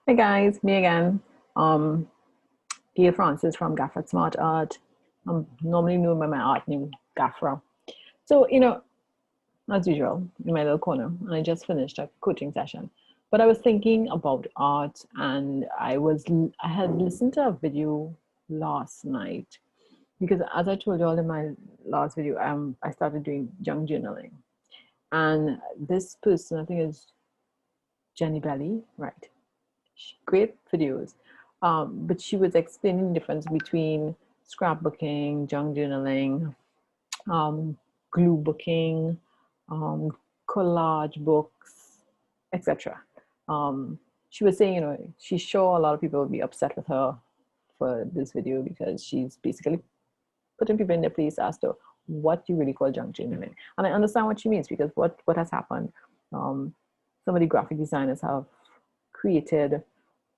Hey guys, me again. Um, Gail Francis from Gaffer Smart Art. I'm normally known by my art name, Gaffer. So, as usual, in my little corner, and I just finished a coaching session. But I was thinking about art, and I had listened to a video last night because, as I told you all in my last video, I started doing junk journaling, and this person, I think, is Jenny Belly, right? Great videos. But she was explaining the difference between scrapbooking, junk journaling, um, glue booking, um, collage books, etc. She was saying, she's sure a lot of people will be upset with her for this video because she's basically putting people in their place as to what you really call junk journaling. And I understand what she means because what has happened, um, some of the graphic designers have created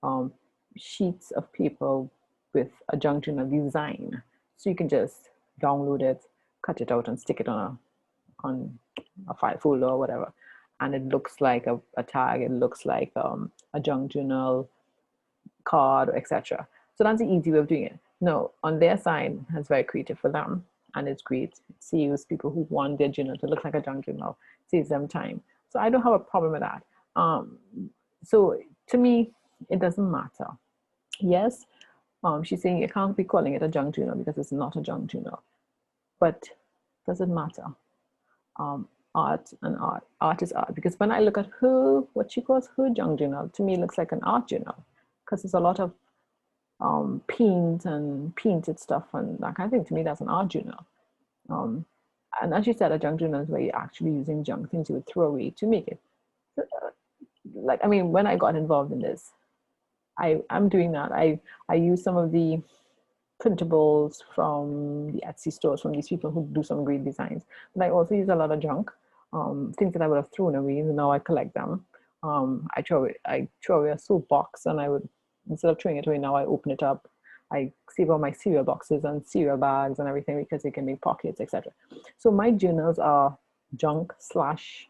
um, sheets of paper with a junk journal design. So you can just download it, cut it out, and stick it on a file folder or whatever. And it looks like a tag, it looks like a junk journal card, etc. So that's the easy way of doing it. No, on their side, it's very creative for them, and it's great. It saves people who want their journal to look like a junk journal, saves them time. So I don't have a problem with that. Um, so to me, it doesn't matter. Yes, she's saying you can't be calling it a junk journal because it's not a junk journal. But does it matter? Um, art is art. Because when I look at her, what she calls her junk journal, to me it looks like an art journal because there's a lot of paint and painted stuff and that kind of thing. To me, that's an art journal. Um, and as you said, a junk journal is where you're actually using junk things you would throw away to make it. Like, I mean, when I got involved in this, I'm doing that. I use some of the printables from the Etsy stores from these people who do some great designs. But I also use a lot of junk, things that I would have thrown away, and now I collect them. I throw away a soap box, and I would, instead of throwing it away, now I open it up. I save all my cereal boxes and cereal bags and everything because they can make pockets, etc. So my journals are junk slash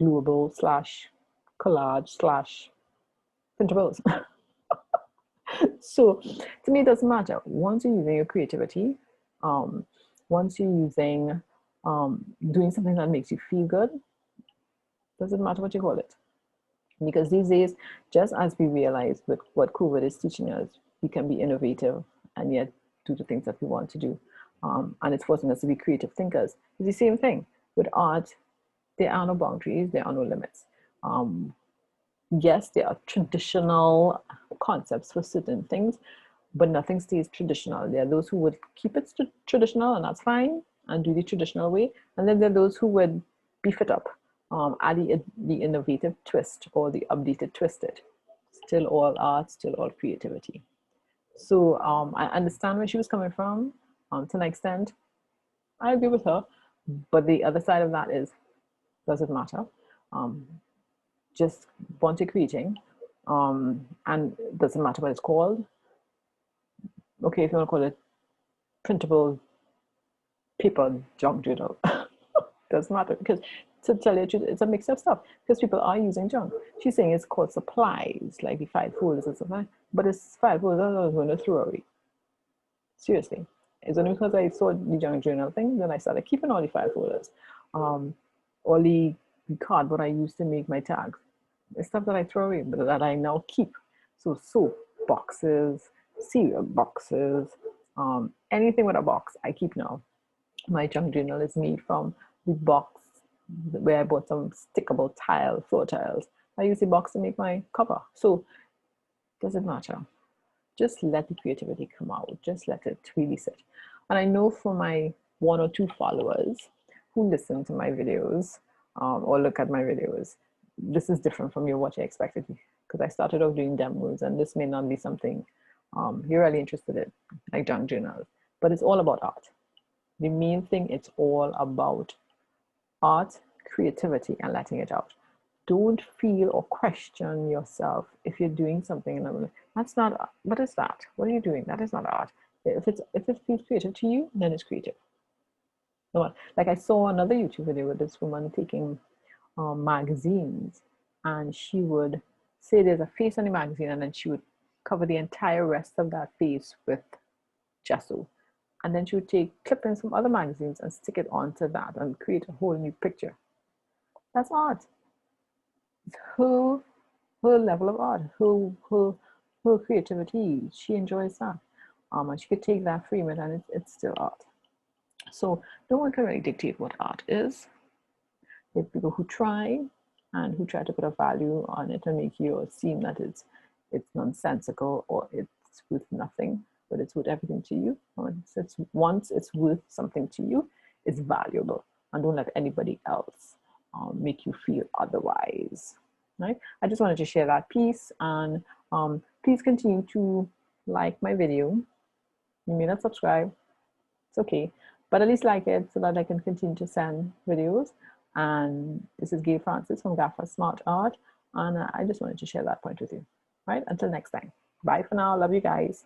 gluable slash collage slash printables. So to me, it doesn't matter. Once you're using your creativity, um, once you're using doing something that makes you feel good, doesn't matter what you call it. Because these days, just as we realize with what COVID is teaching us, we can be innovative and yet do the things that we want to do. And it's forcing us to be creative thinkers. It's the same thing with art. There are no boundaries, there are no limits. Um, yes, there are traditional concepts for certain things, but nothing stays traditional. There are those who would keep it traditional, and that's fine, and do the traditional way. And then there are those who would beef it up, add the innovative twist or the updated twisted. Still all art, still all creativity. So I understand where she was coming from to an extent. I agree with her, but the other side of that is, does it matter? Um, just want to creating, and it doesn't matter what it's called. Okay, if you want to call it printable paper junk journal, doesn't matter because to tell you the truth, it's a mix of stuff because people are using junk. She's saying it's called supplies, like the file folders and stuff like that, but it's file folders I was going to throw away. Seriously. It's only because I saw the junk journal thing, then I started keeping all the file folders. Um, all the cardboard I used to make my tags. It's stuff that I throw away, but that I now keep. So soap boxes, cereal boxes, anything with a box, I keep now. My junk journal is made from the box where I bought some stickable floor tiles. I use the box to make my cover. So does it matter? Just let the creativity come out. Just let it really sit. And I know for my one or two followers who listen to my videos or look at my videos, this is different from what you expected because I started off doing demos, and this may not be something you're really interested in, like junk journals. But it's all about art. The main thing, it's all about art, creativity, and letting it out. Don't feel or question yourself if you're doing something and that's not, what is that? What are you doing? That is not art. If it feels creative to you, then it's creative. No, like I saw another YouTube video with this woman taking magazines, and she would say there's a face on the magazine, and then she would cover the entire rest of that face with gesso. And then she would take clippings from other magazines and stick it onto that and create a whole new picture. That's art. It's her level of art, her creativity. She enjoys that. And she could take that, frame it, and it's still art. So no one can really dictate what art is. There are people who try and who try to put a value on it and make you seem that it's nonsensical or it's worth nothing, but it's worth everything to you. Once it's worth something to you, it's valuable, and don't let anybody else make you feel otherwise. Right? I just wanted to share that piece, and please continue to like my video. You may not subscribe, it's okay, but at least like it so that I can continue to send videos. And this is Gail Francis from Gaffer Smart Art, and I just wanted to share that point with you. Right? Until next time. Bye for now. Love you guys.